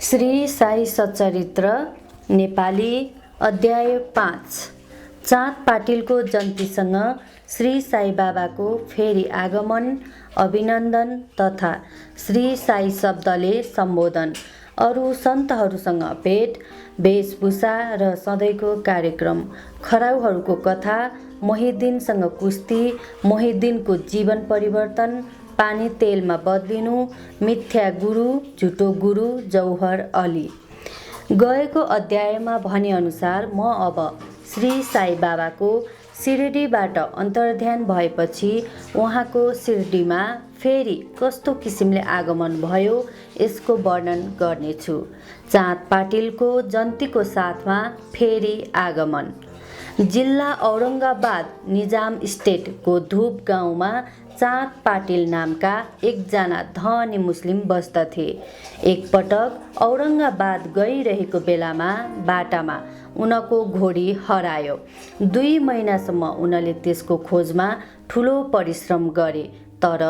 श्री साई सच्चरित्र नेपाली अध्याय 5। चाँद पाटिलको जन्तीसँग श्री साई बाबाको फेरि आगमन, अभिनन्दन तथा श्री साई शब्दले सम्बोधन, अरू सन्तहरूसँग भेट, वेशभूषा र सधैँको कार्यक्रम, खराउहरूको कथा, मोहिद्दिनसँग कुस्ती, मोहिद्दिनको जीवन परिवर्तन, पानी तेलमा बदलिनु, मिथ्या गुरु, झुटो गुरु, जौहर अली। गएको अध्यायमा भनेअनुसार म अब श्री साई बाबाको शिरडीबाट अन्तर्ध्यान भएपछि उहाँको शिरडीमा फेरि कस्तो किसिमले आगमन भयो यसको वर्णन गर्नेछु। चाँद पाटिलको जन्तीको साथमा फेरि आगमन। जिल्ला औरङ्गाबाद निजाम स्टेटको धुप गाउँमा चाँद पाटिल नामका एकजना धनी मुस्लिम बस्दथे। एकपटक औरङ्गाबाद गइरहेको बेलामा बाटामा उनको घोडी हरायो। 2 महिनासम्म उनले त्यसको खोजमा ठुलो परिश्रम गरे, तर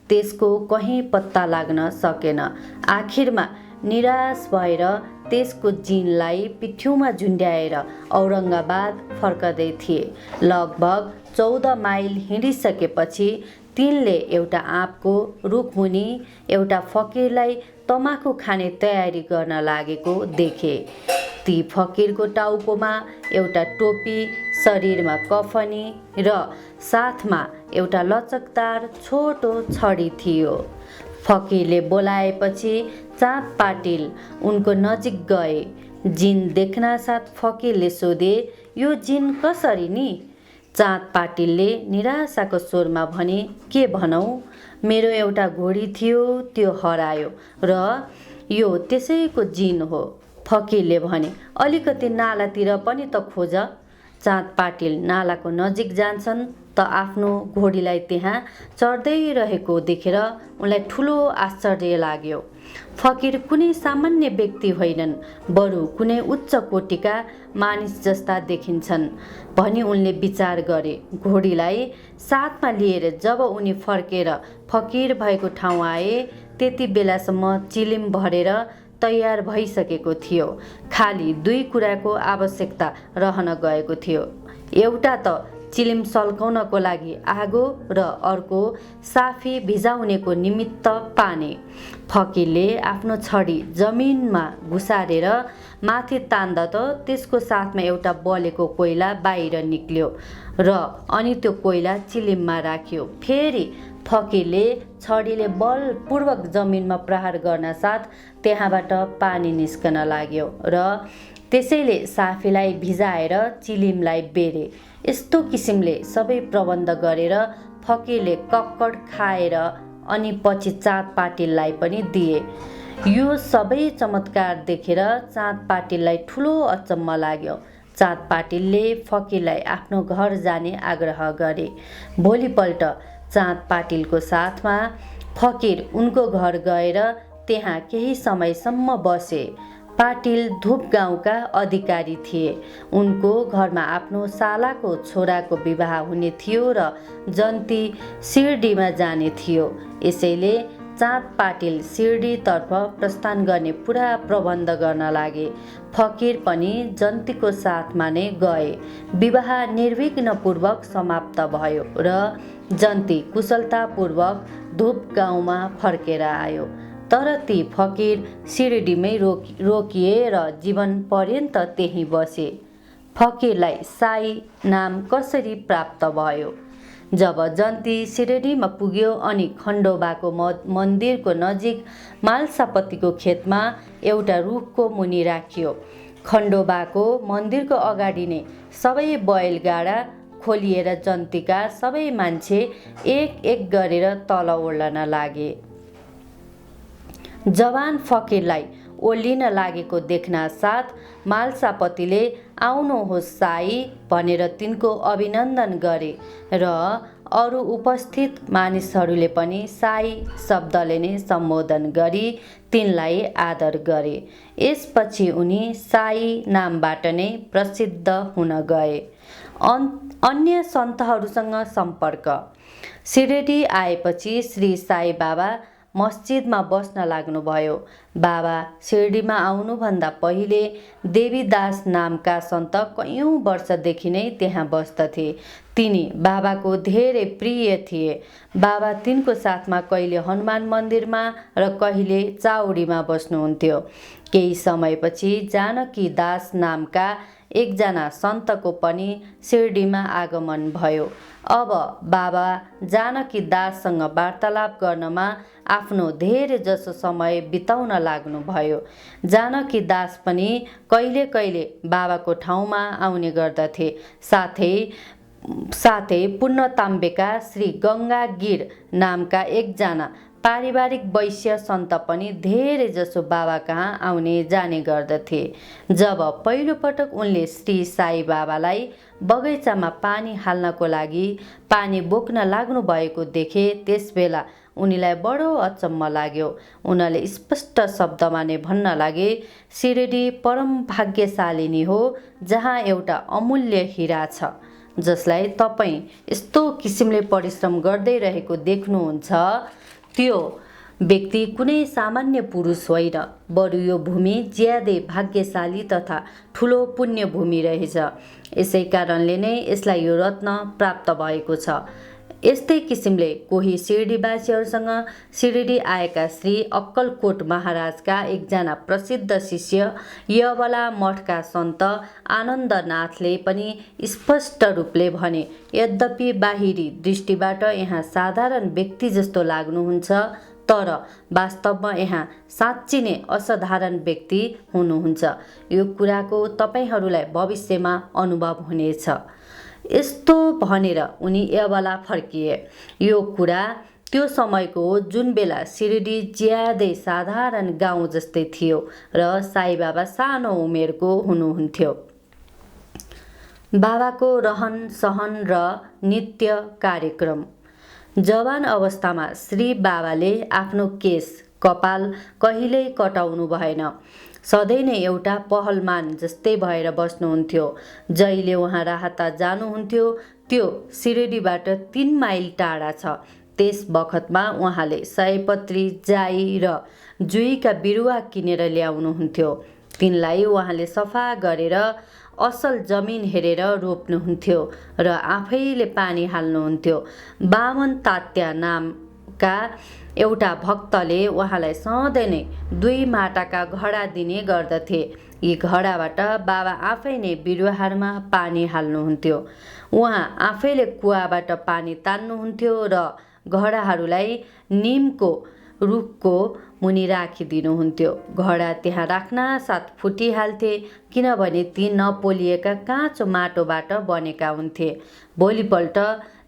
त्यसको कहीँ पत्ता लाग्न सकेन। आखिरमा निराश भएर त्यसको जिनलाई पिठ्युमा झुन्ड्याएर औरङ्गाबाद फर्कदै थिए। लगभग 14 माइल हिँडिसकेपछि तिनले एउटा आँपको रुखमुनि एउटा फकिरलाई तमाखु खाने तयारी गर्न लागेको देखे। ती फकिरको टाउकोमा एउटा टोपी, शरीरमा कफनी र साथमा एउटा लचकदार छोटो छडी थियो। फकिरले बोलाएपछि चाँद पाटिल उनको नजिक गए। जिन देख्नासाथ फकिरले सोधे, यो जिन कसरी नि? चाँद पाटिलले निराशाको स्वरमा भने, के भनौँ, मेरो एउटा घोडी थियो, त्यो हरायो र यो त्यसैको जिन हो। फकिरले भने, अलिकति नालातिर पनि त खोज। चाँद पाटिल नालाको नजिक जान्छन् त आफ्नो घोडीलाई त्यहाँ चढ्दै रहेको देखेर उनलाई ठुलो आश्चर्य लाग्यो। फकिर कुनै सामान्य व्यक्ति होइनन्, बरु कुनै उच्च कोटिका मानिस जस्ता देखिन्छन् भनी उनले विचार गरे। घोडीलाई साथमा लिएर जब उनी फर्केर फकिर भएको ठाउँ आए, त्यति बेलासम्म चिलिम भरेर तयार भइसकेको थियो। खाली 2 कुराको आवश्यकता रहन गएको थियो। एउटा त चिलिम सल्काउनको लागि आगो र अर्को साफी भिजाउनेको निमित्त पानी। फकिरले आफ्नो छडी जमिनमा घुसारेर माथि तान्दा त त्यसको साथमा एउटा बलेको कोइला बाहिर निक्ल्यो र अनि त्यो कोइला चिलिममा राख्यो। फेरि फकिरले छडीले बलपूर्वक जमिनमा प्रहार गर्न साथ त्यहाँबाट पानी निस्कन लाग्यो र त्यसैले साफीलाई भिजाएर चिलिमलाई बेरे। यस्तो किसिमले सबै प्रबन्ध गरेर फकिरले कक्कड खाएर अनि पछि चाँद पाटिललाई पनि दिए। यो सबै चमत्कार देखेर चाँद पाटिललाई ठुलो अचम्म लाग्यो। चाँद पाटिलले फकिरलाई आफ्नो घर जाने आग्रह गरे। भोलिपल्ट चाँद पाटिलको साथमा फकिर उनको घर गएर त्यहाँ केही समयसम्म बसे। पाटिल धुप गाउँका अधिकारी थिए। उनको घरमा आफ्नो सालाको छोराको विवाह हुने थियो र जन्ती शिरडीमा जाने थियो। यसैले चाँद पाटिल शिरडीतर्फ प्रस्थान गर्ने पुरा प्रबन्ध गर्न लागे। फकिर पनि जन्तीको साथमा नै गए। विवाह निर्विघ्नपूर्वक समाप्त भयो र जन्ती कुशलतापूर्वक धुप गाउँमा फर्केर आयो। तर ती फकिर शिरडीमै रोकिए र जीवन पर्यन्त त्यहीँ बसे। फकिरलाई साई नाम कसरी प्राप्त भयो? जब जन्ती शिरडीमा पुग्यो अनि खण्डोबाको मन्दिरको नजिक मालसापतिको खेतमा एउटा रुखको मुनि राखियो। खण्डोबाको मन्दिरको अगाडि नै सबै बैलगाडा खोलिएर जन्तीका सबै मान्छे एक एक गरेर तल ओर्लन लागे। जवान फकिरलाई ओर्लिन लागेको देख्न साथ मालसापतिले आउनुहोस् साई भनेर तिनको अभिनन्दन गरे र अरू उपस्थित मानिसहरूले पनि साई शब्दले नै सम्बोधन गरी तिनलाई आदर गरे। यसपछि उनी साई नामबाट नै प्रसिद्ध हुन गए। अन्य सन्तहरूसँग सम्पर्क। शिरडी आएपछि श्री साई बाबा मस्जिदमा बस्न लाग्नुभयो। बाबा शिरडीमा आउनुभन्दा पहिले देवीदास नामका सन्त कैयौँ वर्षदेखि नै त्यहाँ बस्दथे। तिनी बाबाको धेरै प्रिय थिए। बाबा तिनको साथमा कहिले हनुमान मन्दिरमा र कहिले चाउडीमा बस्नुहुन्थ्यो। केही समयपछि जानकी दास नामका एकजना सन्तको पनि शिरडीमा आगमन भयो। अब बाबा जानकी दाससँग वार्तालाप गर्नमा आफ्नो धेरै जसो समय बिताउन लाग्नुभयो। जानकी दास पनि कहिले कहिले बाबाको ठाउँमा आउने गर्दथे। साथै पुण्यताम्बेका श्री गङ्गागिर नामका एकजना पारिवारिक वैश्य सन्त पनि धेरै जसो बाबा कहाँ आउने जाने गर्दथे। जब पहिलोपटक उनले श्री साई बाबालाई बगैँचामा पानी हाल्नको लागि पानी बोक्न लाग्नु भएको देखे, त्यसबेला उनीलाई बडो अचम्म लाग्यो। उनले स्पष्ट शब्दमा नै भन्न लागे, शिरडी परम भाग्यशालिनी हो, जहाँ एउटा अमूल्य हिरा छ, जसलाई तपाईँ यस्तो किसिमले परिश्रम गर्दै रहेको देख्नुहुन्छ। त्यो व्यक्ति कुनै सामान्य पुरुष होइन, बरु यो भूमि ज्यादै भाग्यशाली तथा ठुलो पुण्य भूमि रहेछ। यसै कारणले नै यसलाई यो रत्न प्राप्त भएको छ। यस्तै किसिमले कोही शिरडीवासीहरूसँग शिरडी आएका श्री अक्कलकोट महाराजका एकजना प्रसिद्ध शिष्य यवला मठका सन्त आनन्दनाथले पनि स्पष्ट रूपले भने, यद्यपि बाहिरी दृष्टिबाट यहाँ साधारण व्यक्ति जस्तो लाग्नुहुन्छ, तर वास्तवमा यहाँ साँच्ची नै असाधारण व्यक्ति हुनुहुन्छ। यो कुराको तपाईहरूलाई भविष्यमा अनुभव हुनेछ। यस्तो भनेर उनी यवला फर्किए। यो कुरा त्यो समयको हो जुन बेला शिरडी ज्यादै साधारण गाउँ जस्तै थियो र साईबाबा सानो उमेरको हुनुहुन्थ्यो। बाबाको रहन सहन र नित्य कार्यक्रम। जवान अवस्थामा श्री बाबाले आफ्नो केश कपाल कहिल्यै कटाउनु भएन। सधैँ नै एउटा पहलमान जस्तै भएर बस्नुहुन्थ्यो। जहिले उहाँ राहता जानुहुन्थ्यो त्यो शिरडीबाट 3 माइल टाढा छ। त्यस बखतमा उहाँले सयपत्री, जाई र जुईका बिरुवा किनेर ल्याउनुहुन्थ्यो। तिनलाई उहाँले सफा गरेर असल जमिन हेरेर रोप्नुहुन्थ्यो र आफैले पानी हाल्नुहुन्थ्यो। बामन तात्या नामका एउटा भक्तले उहाँलाई सधैँ नै 2 माटाका घडा दिने गर्दथे। यी घडाबाट बाबा आफै नै बिरुवाहरूमा पानी हाल्नुहुन्थ्यो। उहाँ आफैले कुवाबाट पानी तान्नुहुन्थ्यो र घडाहरूलाई निमको रुखको मुनि राखिदिनुहुन्थ्यो। घडा त्यहाँ राख्नासाथ फुटिहाल्थे, किनभने ती नपोलिएका काँचो माटोबाट बनेका हुन्थे। भोलिपल्ट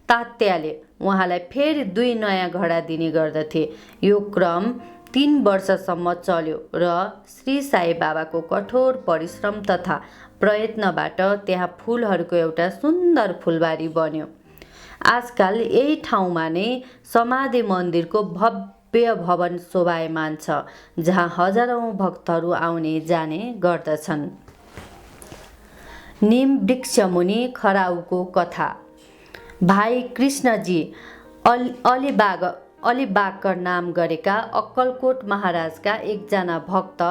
तात्याले उहाँलाई फेरि 2 नयाँ घडा दिने गर्दथे। यो क्रम 3 वर्षसम्म चल्यो र श्री साई बाबाको कठोर परिश्रम तथा प्रयत्नबाट त्यहाँ फुलहरूको एउटा सुन्दर फुलबारी बन्यो। आजकल यही ठाउँमा नै समाधि मन्दिरको भव्य भवन शोभायमान छ, जहाँ हजारौं भक्तहरू आउने जाने गर्दछन्। निम वृक्ष मुनि खराउको कथा। भाइ कृष्णजी अलिबाकर नाम गरेका अक्कलकोट महाराजका एकजना भक्त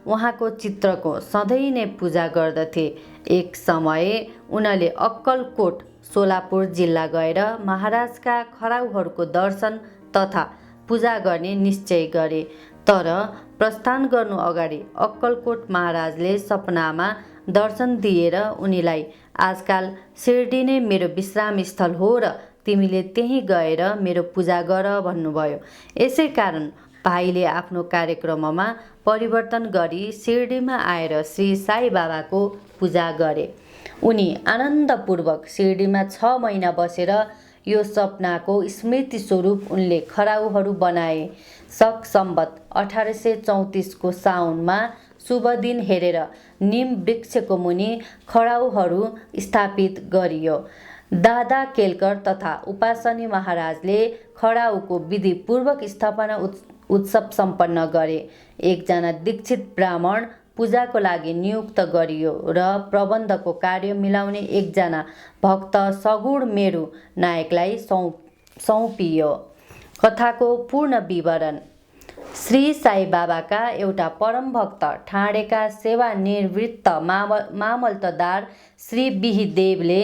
उहाँको चित्रको सधैँ नै पूजा गर्दथे। एक समय उनले अक्कलकोट सोलापुर जिल्ला गएर महाराजका खराउहरूको दर्शन तथा पूजा गर्ने निश्चय गरे। तर प्रस्थान गर्नु अगाडि अक्कलकोट महाराजले सपनामा दर्शन दिएर उनीलाई, आजकाल शिरडी नै मेरो विश्राम स्थल हो र तिमीले त्यहीँ गएर मेरो पूजा गर भन्नुभयो। यसै कारण भाइले आफ्नो कार्यक्रममा परिवर्तन गरी शिरडीमा आएर श्री साई बाबाको पूजा गरे। उनी आनन्दपूर्वक शिरडीमा 6 महिना बसेर यो सपनाको स्मृति स्वरूप उनले खराउहरू बनाए। शक सम्वत 1834 को साउनमा शुभ दिन हेरेर निम वृक्षको मुनि खराउहरू स्थापित गरियो। दादा केलकर तथा उपासनी महाराजले खराउको विधिपूर्वक स्थापना उत्सव सम्पन्न गरे। एकजना दीक्षित ब्राह्मण पूजाको लागि नियुक्त गरियो र प्रबन्धको कार्य मिलाउने एकजना भक्त सगुण मेरु नायकलाई सौंपियो। कथाको पूर्ण विवरण। श्री साई बाबाका एउटा परम भक्त ठाडेका सेवानिवृत्त मामलतदार श्री बिही देवले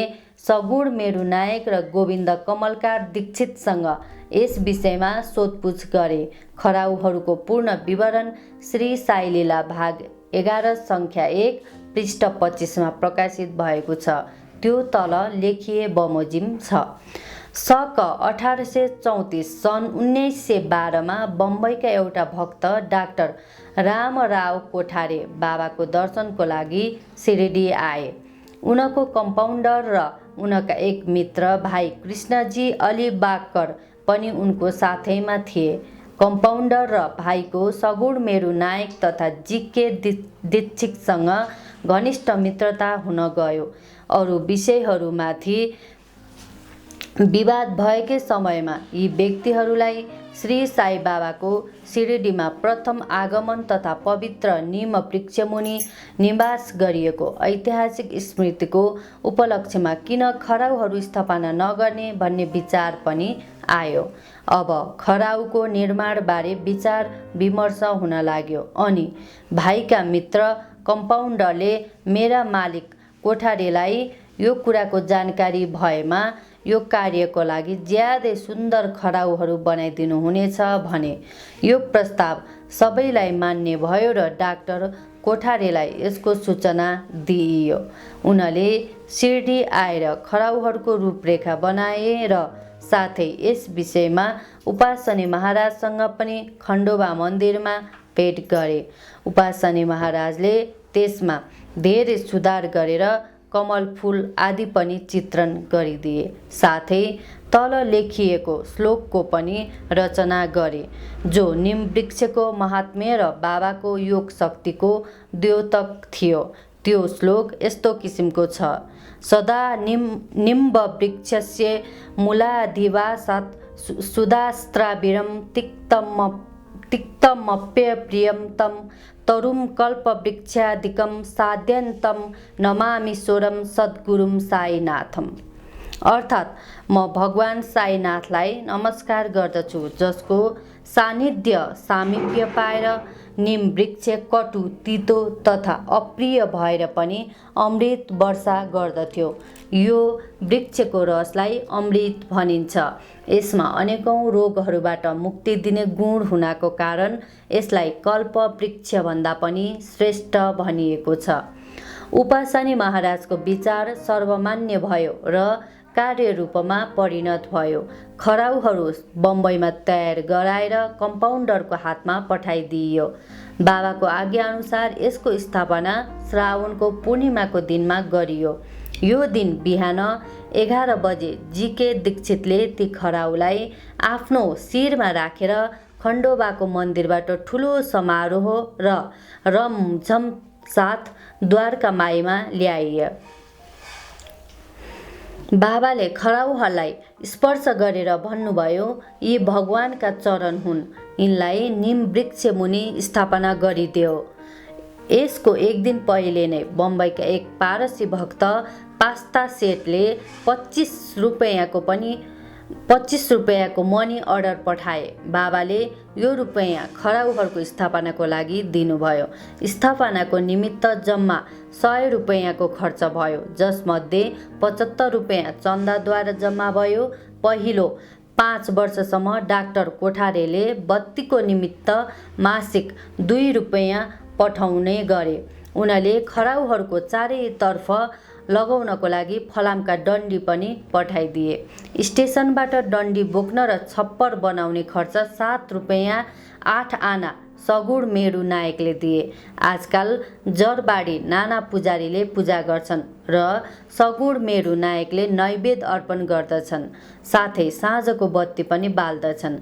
सगुण मेरु नायक र गोविन्द कमलकार दीक्षितसँग यस विषयमा सोधपुछ गरे। खराउहरूको पूर्ण विवरण श्री साई लीला भाग 11 सङ्ख्या 1 पृष्ठ 25मा प्रकाशित भएको छ। त्यो तल लेखिए बमोजिम छ। सक 1834 सन् 1912मा बम्बईका एउटा भक्त डाक्टर रामराव कोठारे बाबाको दर्शनको लागि शिरडी आए। उनको कम्पाउन्डर र उनका एक मित्र भाइ कृष्णजी अलिबागकर पनि उनको साथैमा थिए। कम्पाउन्डर र भाइको सगुण मेरु नायक तथा जीके दीक्षितसँग घनिष्ठ मित्रता हुन गयो। अरू विषयहरूमाथि विवाद भएकै समयमा यी व्यक्तिहरूलाई श्री साई बाबाको शिरडीमा प्रथम आगमन तथा पवित्र नीम वृक्षमुनि निवास गरिएको ऐतिहासिक स्मृतिको उपलक्ष्यमा किन खराउहरू स्थापना नगर्ने भन्ने विचार पनि आयो। अब खराउको निर्माणबारे विचार विमर्श हुन लाग्यो अनि भाइका मित्र कम्पाउन्डरले मेरा मालिक कोठारेलाई यो कुराको जानकारी भएमा यो कार्यको लागि ज्यादै सुन्दर खराउहरू बनाइदिनु हुनेछ भने। यो प्रस्ताव सबैलाई मान्य भयो र डाक्टर कोठारेलाई यसको सूचना दिइयो। उनले शिरडी आएर खराउहरूको रूपरेखा बनाए र साथै यस विषयमा उपासनी महाराजसँग पनि खण्डोबा मन्दिरमा भेट गरे। उपासनी महाराजले त्यसमा धेरै सुधार गरेर कमल फूल आदि पनि चित्रण गरिदिए। साथै तल लेखिएको श्लोकको पनि रचना गरे जो निम वृक्षको महात्म्य र बाबाको योग शक्तिको द्योतक थियो। त्यो श्लोक यस्तो किसिमको छ। सदा निम्ब वृक्षस्य मूलाधिवासात् सुधास्त्राविरं तिक्तमप्यप्रियं तं तरुं कल्पवृक्षादिकं साध्यन्तं नमामि सोरम सद्गुरुं साईनाथम। अर्थात् म भगवान साईनाथलाई नमस्कार गर्दछु जसको सान्निध्य सामिप्य पाएर निम वृक्ष कटु तितो तथा अप्रिय भएर पनि अमृत वर्षा गर्दथ्यो। यो वृक्षको रसलाई अमृत भनिन्छ। यसमा अनेकौं रोगहरूबाट मुक्ति दिने गुण हुनाको कारण यसलाई कल्प वृक्ष भन्दा पनि श्रेष्ठ भनिएको छ। उपासनी महाराजको विचार सर्वमान्य भयो र कार्यरूपमा परिणत भयो। खराउहरू बम्बईमा तयार गराएर कम्पाउन्डरको हातमा पठाइदिइयो। बाबाको आज्ञाअनुसार यसको स्थापना श्रावणको पूर्णिमाको दिनमा गरियो। यो दिन बिहान 11 बजे जीके दीक्षितले ती खराउलाई आफ्नो शिरमा राखेर खण्डोबाको मन्दिरबाट ठुलो समारोह र रमझम साथ द्वारका माईमा ल्याइए। बाबाले खराउहरूलाई स्पर्श गरेर भन्नुभयो, यी भगवानका चरण हुन्, यिनलाई निम वृक्ष मुनि स्थापना गरिदेऊ। यसको एक दिन पहिले नै बम्बईका एक पारसी भक्त पास्ता सेटले 25 रुपैयाँको मनी अर्डर पठाए। बाबाले यो रुपैयाँ खराउहरूको स्थापनाको लागि दिनुभयो। स्थापनाको निमित्त जम्मा 100 रुपैयाँको खर्च भयो, जसमध्ये 75 रुपैयाँ चन्दाद्वारा जम्मा भयो। पहिलो 5 वर्षसम्म डाक्टर कोठारेले बत्तीको निमित्त मासिक 2 रुपैयाँ पठाउने गरे। उनले खराउहरूको चारैतर्फ लगाउनको लागि फलामका डन्डी पनि पठाइदिए। स्टेसनबाट डन्डी बोक्न र छप्पर बनाउने खर्च 7 रुपैयाँ 8 आना सगुण मेरु नायकले दिए। आजकल जरबाडी नाना पुजारीले पूजा गर्छन् र सगुण मेरु नायकले नैवेद्य अर्पण गर्दछन्। साथै साँझको बत्ती पनि बाल्दछन्।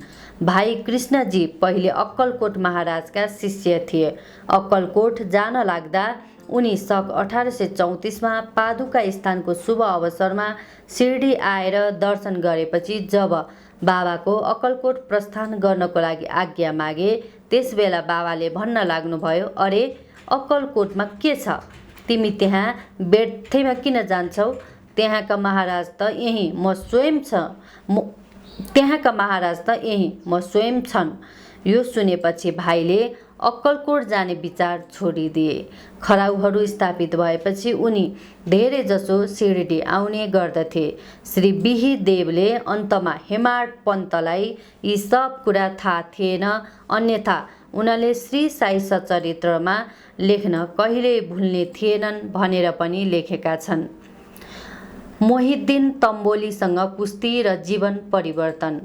भाइ कृष्णजी पहिले अक्कलकोट महाराजका शिष्य थिए। अक्कलकोट जान लाग्दा उनी सक 1834मा पादुका स्थानको शुभ अवसरमा शिरडी आएर दर्शन गरेपछि जब बाबाको अक्कलकोट प्रस्थान गर्नको लागि आज्ञा मागे, त्यसबेला बाबाले भन्न लाग्नुभयो, अरे अक्कलकोटमा के छ? तिमी त्यहाँ बेठैमा किन जान्छौ? त्यहाँका महाराज त यही म स्वयं छन्। यो सुनेपछि भाइले अक्कलकोट जाने विचार छोडिदिए। खराउहरू स्थापित भएपछि उनी धेरैजसो सिरडी आउने गर्दथे। श्री बिही देवले अन्तमा हेमाड पन्तलाई यी सब कुरा थाहा थिएन, अन्यथा उनले श्री साई सच्चरित्रमा लेख्न कहिल्यै भुल्ने थिएनन् भनेर पनि लेखेका छन्। मोहिद्दिन तम्बोलीसँग कुस्ती र जीवन परिवर्तन।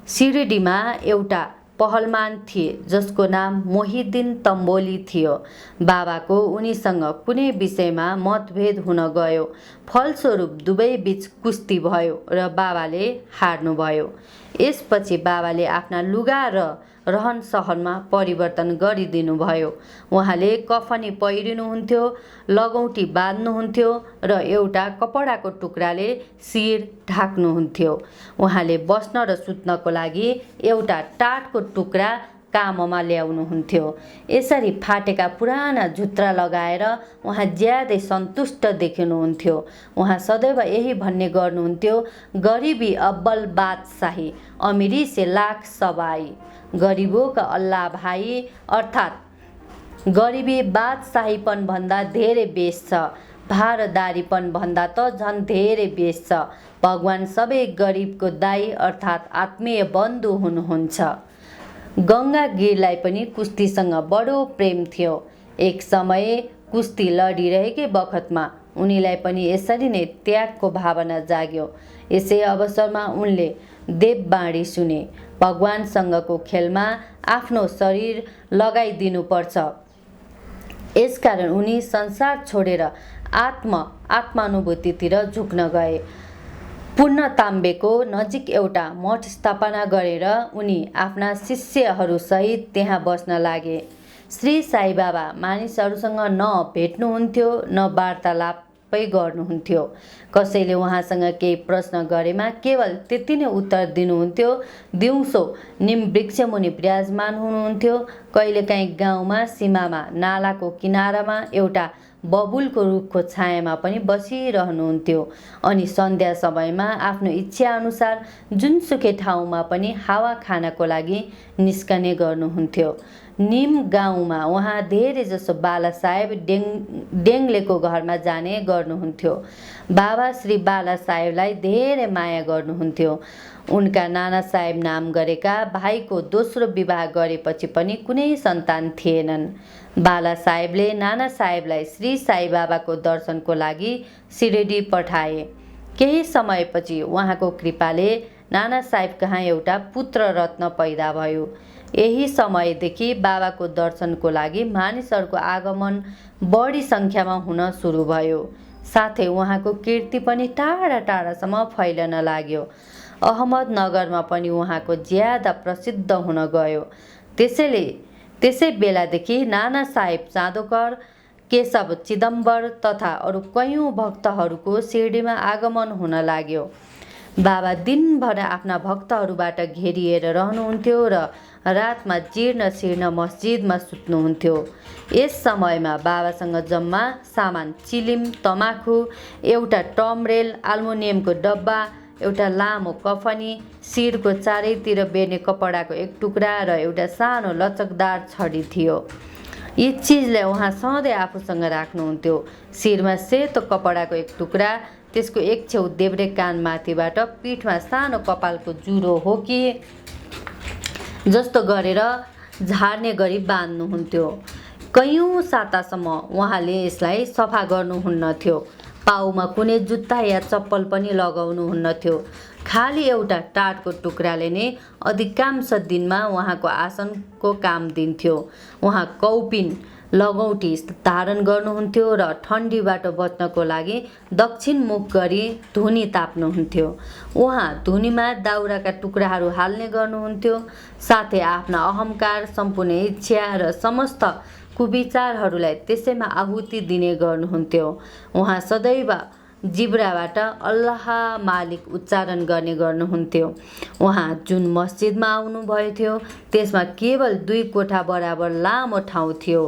सिरडीमा एउटा पहलमान थिए जसको नाम मोहिद्दिन तम्बोली थियो। बाबाको उनीसँग कुनै विषयमा मतभेद हुन गयो। फलस्वरूप दुवै बीच कुस्ती भयो र बाबाले हार्नुभयो। यसपछि बाबाले आफ्ना लुगा र रहन सहनमा परिवर्तन गरिदिनुभयो। उहाँले कफनी पहिरिनुहुन्थ्यो, लगौटी बाँध्नुहुन्थ्यो र एउटा कपडाको टुक्राले शिर ढाक्नुहुन्थ्यो। उहाँले बस्न र सुत्नको लागि एउटा टाटको टुक्रा काममा ल्याउनुहुन्थ्यो। यसरी फाटेका पुराना झुत्रा लगाएर उहाँ ज्यादै सन्तुष्ट देखिनुहुन्थ्यो। उहाँ सदैव यही भन्ने गर्नुहुन्थ्यो, गरिबी अब्बल बादशाही, अमिरी से लाख सवाई, गरिबों का अल्लाह भाइ, अर्थात् गरिबी बादशाहीपन भन्दा धेरै बेस छ, भारदारीपन भन्दा त झन् धेरै बेस छ। भगवान सबै गरिबको दाई अर्थात् आत्मीय बन्धु हुनुहुन्छ। गङ्गागिरलाई पनि कुस्तीसँग बडो प्रेम थियो। एक समय कुस्ती लडिरहेकै बखतमा उनीलाई पनि यसरी नै त्यागको भावना जाग्यो। यसै अवसरमा उनले देववाणी सुने, भगवानसँगको खेलमा आफ्नो शरीर लगाइदिनुपर्छ। यसकारण उनी संसार छोडेर आत्मानुभूतितिर झुक्न गए। पुन्नताम्बेको नजिक एउटा मठ स्थापना गरेर उनी आफ्ना शिष्यहरूसहित त्यहाँ बस्न लागे। श्री साई बाबा मानिसहरूसँग न भेट्नुहुन्थ्यो न वार्तालापै गर्नुहुन्थ्यो। कसैले उहाँसँग केही प्रश्न गरेमा केवल त्यति नै उत्तर दिनुहुन्थ्यो। दिउँसो निमवृक्षमुनि विराजमान हुनुहुन्थ्यो। कहिलेकाहीँ गाउँमा सीमामा नालाको किनारामा एउटा बबुलको रुखको छायामा पनि बसिरहनुहुन्थ्यो। अनि सन्ध्या समयमा आफ्नो इच्छा अनुसार जुनसुकै ठाउँमा पनि हावा खानको लागि निस्कने गर्नुहुन्थ्यो। निम गाउँमा उहाँ धेरैजसो बाला साहेब डेङ्गलेको घरमा जाने गर्नुहुन्थ्यो। बाबा श्री बाला साहेबलाई धेरै माया गर्नुहुन्थ्यो। उनका नाना साहेब नाम गरेका भाइको दोस्रो विवाह गरेपछि पनि कुनै सन्तान थिएनन्। बाला साहेबले नाना साहेबलाई श्री साई बाबाको दर्शनको लागि सिरडी पठाए। केही समयपछि उहाँको कृपाले नाना साहेब कहाँ एउटा पुत्र रत्न पैदा भयो। यही समयदेखि बाबाको दर्शनको लागि मानिसहरूको आगमन बढी सङ्ख्यामा हुन सुरु भयो। साथै उहाँको कीर्ति पनि टाढा टाढासम्म फैलन लाग्यो। अहमदनगरमा पनि उहाँको ज्यादा प्रसिद्ध हुन गयो। त्यसै बेलादेखि नाना साहेब चाँदोकर, केशव चिदम्बर तथा अरू कयौँ भक्तहरूको सिरडीमा आगमन हुन लाग्यो। बाबा दिनभर आफ्ना भक्तहरूबाट घेरिएर रहनुहुन्थ्यो र रातमा जीर्ण शीर्ण मस्जिदमा सुत्नुहुन्थ्यो। यस समयमा बाबासँग जम्मा सामान चिलिम, तमाखु, एउटा टमरेल, एल्युमिनियमको डब्बा, एउटा लामो कफनी, शिरको चारैतिर बेर्ने कपडाको एक टुक्रा र एउटा सानो लचकदार छडी थियो। यी चिजलाई उहाँ सधैँ आफूसँग राख्नुहुन्थ्यो। शिरमा सेतो कपडाको एक टुक्रा, त्यसको एक छेउ देब्रे कान माथिबाट पिठमा सानो कपालको जुरो हो कि जस्तो गरेर झार्ने गरी बाँध्नुहुन्थ्यो। कयौँ सातासम्म उहाँले यसलाई सफा गर्नुहुन्नथ्यो। पाउमा कुनै जुत्ता या चप्पल पनि लगाउनुहुन्नथ्यो। खाली एउटा टाटको टुक्राले नै अधिकांश दिनमा उहाँको आसनको काम दिन्थ्यो। उहाँ कौपिन लगौटी धारण गर्नुहुन्थ्यो र ठन्डीबाट बच्नको लागि दक्षिण मुख गरी धुनी ताप्नुहुन्थ्यो। उहाँ धुनीमा दाउराका टुक्राहरू हाल्ने गर्नुहुन्थ्यो। साथै आफ्ना अहङ्कार, सम्पूर्ण इच्छा र समस्त कुविचारहरूलाई त्यसैमा आहुति दिने गर्नुहुन्थ्यो। उहाँ सदैव जिब्राबाट अल्लाह मालिक उच्चारण गर्ने गर्नुहुन्थ्यो। उहाँ जुन मस्जिदमा आउनुभएको थियो त्यसमा केवल 2 कोठा बराबर लामो ठाउँ थियो।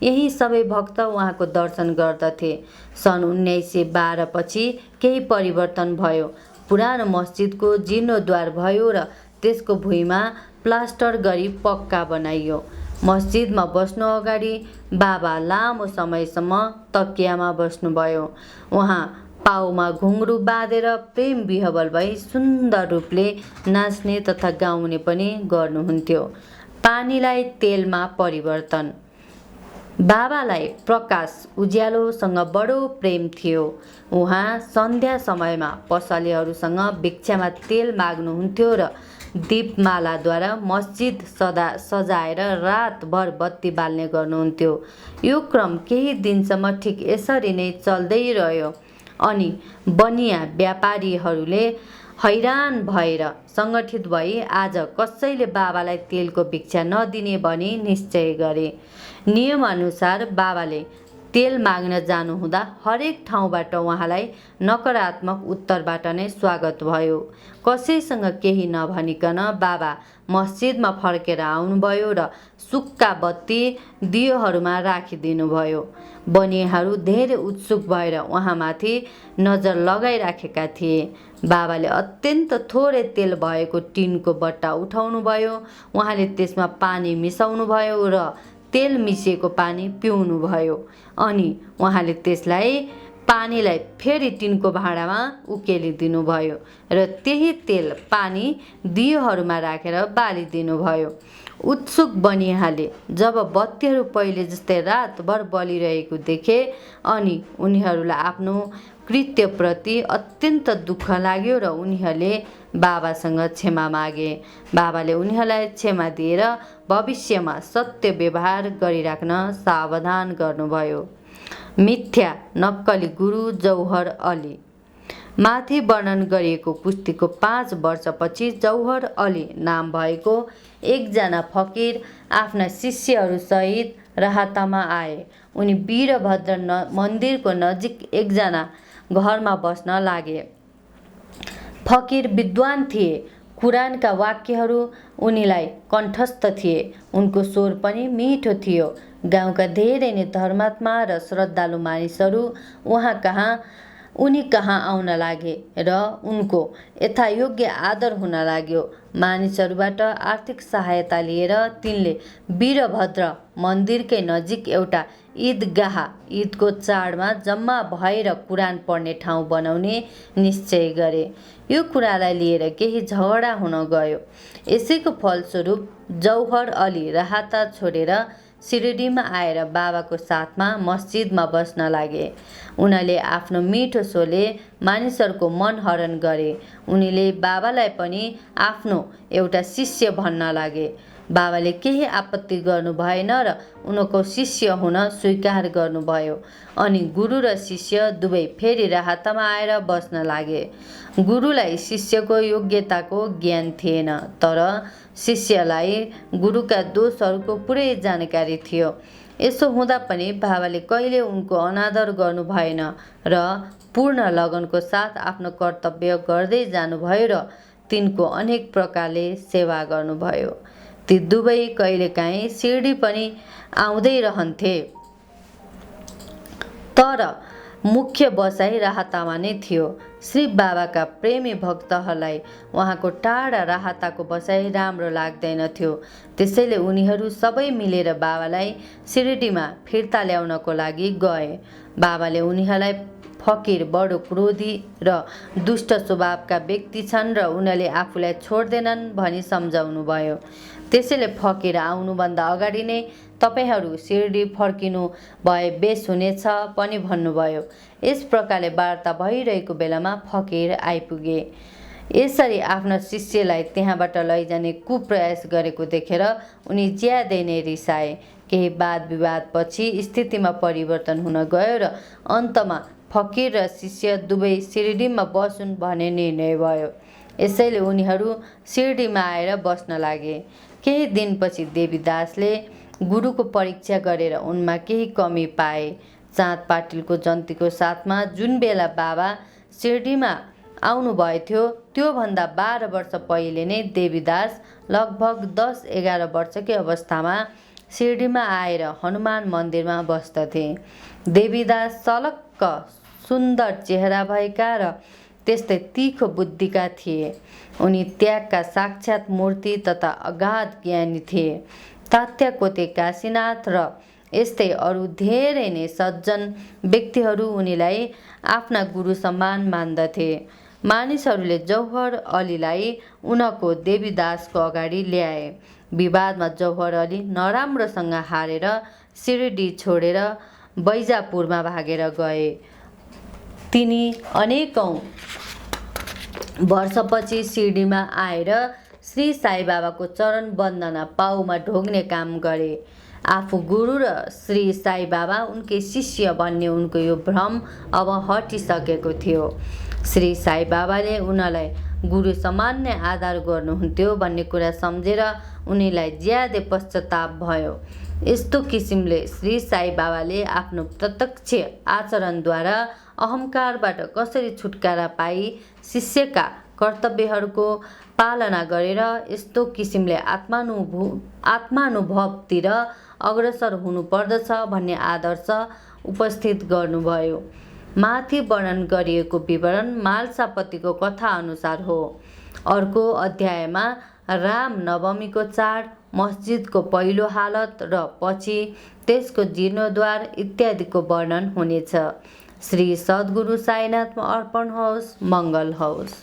यही सबै भक्त उहाँको दर्शन गर्दथे। सन् 1912 पछि केही परिवर्तन भयो। पुरानो मस्जिदको जीर्णोद्धार भयो र त्यसको भुइँमा प्लास्टर गरी पक्का बनाइयो। मस्जिदमा बस्नु अगाडि बाबा लामो समयसम्म तकियामा बस्नुभयो। उहाँ पाउमा घुङ्रू बाँधेर प्रेम विह्वल भई सुन्दर रूपले नाच्ने तथा गाउने पनि गर्नुहुन्थ्यो। पानीलाई तेलमा परिवर्तन। बाबालाई प्रकाश उज्यालोसँग बडो प्रेम थियो। उहाँ सन्ध्या समयमा पसलेहरूसँग भिक्षामा तेल माग्नुहुन्थ्यो र दीपमालाद्वारा मस्जिद सजाएर रातभर बत्ती बाल्ने गर्नुहुन्थ्यो। यो क्रम केही दिनसम्म ठिक यसरी नै चल्दै रह्यो। अनि बनिया व्यापारीहरूले हैरान भएर सङ्गठित भई आज कसैले बाबालाई तेलको भिक्षा नदिने भनी निश्चय गरे। नियमअनुसार बाबाले तेल माग्न जानुहुँदा हरेक ठाउँबाट उहाँलाई नकारात्मक उत्तरबाट नै स्वागत भयो। कसैसँग केही नभनिकन बाबा मस्जिदमा फर्केर आउनुभयो र सुक्का बत्ती दियोहरूमा राखिदिनुभयो। बनियाहरू धेरै उत्सुक भएर उहाँमाथि नजर लगाइराखेका थिए। बाबाले अत्यन्त थोरै तेल भएको टिनको बट्टा उठाउनुभयो। उहाँले त्यसमा पानी मिसाउनुभयो र तेल मिसिएको पानी पिउनुभयो। अनि उहाँले पानीलाई फेरि टिनको भाँडामा उकेलिदिनुभयो र त्यही तेल पानी दियोहरूमा राखेर बालिदिनुभयो। उत्सुक बनियाले जब बत्तीहरू पहिले जस्तै रातभर बलिरहेको देखे अनि उनीहरूलाई आफ्नो कृत्यप्रति अत्यन्त दुःख लाग्यो र उनीहरूले बाबासँग क्षमा मागे। बाबाले उनीहरूलाई क्षमा दिएर भविष्यमा सत्य व्यवहार गरिराख्न सावधान गर्नुभयो। मिथ्या नक्कली गुरु जौहर अली। माथि वर्णन गरिएको कुस्तीको 5 वर्षपछि जौहर अली नाम भएको एकजना फकिर आफ्ना शिष्यहरूसहित राहतमा आए। उनी वीरभद्र मन्दिरको नजिक एकजना घरमा बस्न लागे। फकिर विद्वान थिए। कुरानका वाक्यहरू उनीलाई कण्ठस्थ थिए। उनको स्वर पनि मिठो थियो। गाउँका धेरै नै धर्मात्मा र श्रद्धालु मानिसहरू उनी कहाँ आउन लागे र उनको यथायोग्य आदर हुन लाग्यो। मानिसहरूबाट आर्थिक सहायता लिएर तिनले वीरभद्र मन्दिरकै नजिक एउटा ईदगाह ईदको चाडमा जम्मा भएर कुरान पढ्ने ठाउँ बनाउने निश्चय गरे। यो कुरालाई लिएर केही झगडा हुन गयो। यसैको फलस्वरूप जौहर अली राहत छोडेर सिरडीमा आएर बाबाको साथमा मस्जिदमा बस्न लागे। उनले आफ्नो मिठो स्वरले मानिसहरूको मन हरण गरे। उनीले बाबालाई पनि आफ्नो एउटा शिष्य भन्न लागे। बाबाले केही आपत्ति गर्नु भएन र उनको शिष्य हुन स्वीकार गर्नुभयो। अनि गुरु र शिष्य दुवै फेरि राहतमा आएर बस्न लागे। गुरुलाई शिष्यको योग्यताको ज्ञान थिएन, तर शिष्यलाई गुरुका दोषहरूको पुरै जानकारी थियो। यसो हुँदा पनि बाबाले कहिले उनको अनादर गर्नु भएन र पूर्ण लगनको साथ आफ्नो कर्तव्य गर्दै जानुभयो र तिनको अनेक प्रकारले सेवा गर्नुभयो। ती दुवै कहिलेकाहीँ सिरडी पनि आउँदै रहन्थे, तर मुख्य बसाइ राहतमा नै थियो। श्री बाबाका प्रेमी भक्तहरूलाई उहाँको टाढा राहतको बसाइ राम्रो लाग्दैनथ्यो। त्यसैले उनीहरू सबै मिलेर बाबालाई सिरडीमा फिर्ता ल्याउनको लागि गए। बाबाले उनीहरूलाई फकिर बडो क्रोधी र दुष्ट स्वभावका व्यक्ति छन् र उनीहरूले आफूलाई छोड्दैनन् भनी सम्झाउनु भयो। त्यसैले फकिर आउनुभन्दा अगाडि नै तपाईहरू सिरडी फर्किनु भए बेस हुनेछ पनि भन्नुभयो। यस प्रकारले वार्ता भइरहेको बेलामा फकिर आइपुगे। यसरी आफ्ना शिष्यलाई त्यहाँबाट लैजाने कुप्रयास गरेको देखेर उनी ज्यादै नै रिसाए। केही वाद विवादपछि स्थितिमा परिवर्तन हुन गयो र अन्तमा फकिर र शिष्य दुवै सिरडीमा बसुन् भन्ने निर्णय भयो। यसैले उनीहरू सिरडीमा आएर बस्न लागे। केही दिनपछि देवीदासले गुरुको परीक्षा गरेर उनमा केही कमी पाए। चाँद पाटिलको जन्तीको साथमा जुन बेला बाबा सिरडीमा आउनुभएथ्यो त्योभन्दा 12 वर्ष पहिले नै देवीदास लगभग 10-11 वर्षकै अवस्थामा सिरडीमा आएर हनुमान मन्दिरमा बस्दथे। देवीदास सलक्क सुन्दर चेहरा भएका र त्यस्तै तीखो बुद्धिका थिए। उनी त्यागका साक्षात् मूर्ति तथा अगाध ज्ञानी थिए। तात्याकोटे काशीनाथ र यस्तै अरू धेरै नै सज्जन व्यक्तिहरू उनीलाई आफ्ना गुरु समान मान्दथे। मानिसहरूले जौहर अलीलाई उनको देवीदासको अगाडि ल्याए। विवादमा जौहर अली नराम्रोसँग हारेर सिरडी छोडेर बैजापुरमा भागेर गए। तिनी अनेकौं वर्षपछि सिरडीमा आएर श्री साईबाबाको चरण वन्दना पाउमा ढोग्ने काम गरे। आफू गुरु र श्री साईबाबा उनकै शिष्य भन्ने उनको यो भ्रम अब हटिसकेको थियो। श्री साईबाबाले उनलाई गुरु समान नै आदर गर्नुहुन्थ्यो भन्ने कुरा सम्झेर उनीलाई ज्यादै पश्चाताप भयो। यस्तो किसिमले श्री साईबाबाले आफ्नो प्रत्यक्ष आचरणद्वारा अहङ्कारबाट कसरी छुटकारा पाई शिष्यका कर्तव्यहरूको पालना गरेर यस्तो किसिमले आत्मानुभवतिर अग्रसर हुनुपर्दछ भन्ने आदर्श उपस्थित गर्नुभयो। माथि वर्णन गरिएको विवरण मालसापतिको कथा अनुसार हो। अर्को अध्यायमा राम नवमीको चाड, मस्जिदको पहिलो हालत र पछि त्यसको जीर्णोद्धार इत्यादिको वर्णन हुनेछ। श्री सद्गुरु साईनाथमा अर्पण होस्। मङ्गल होस्।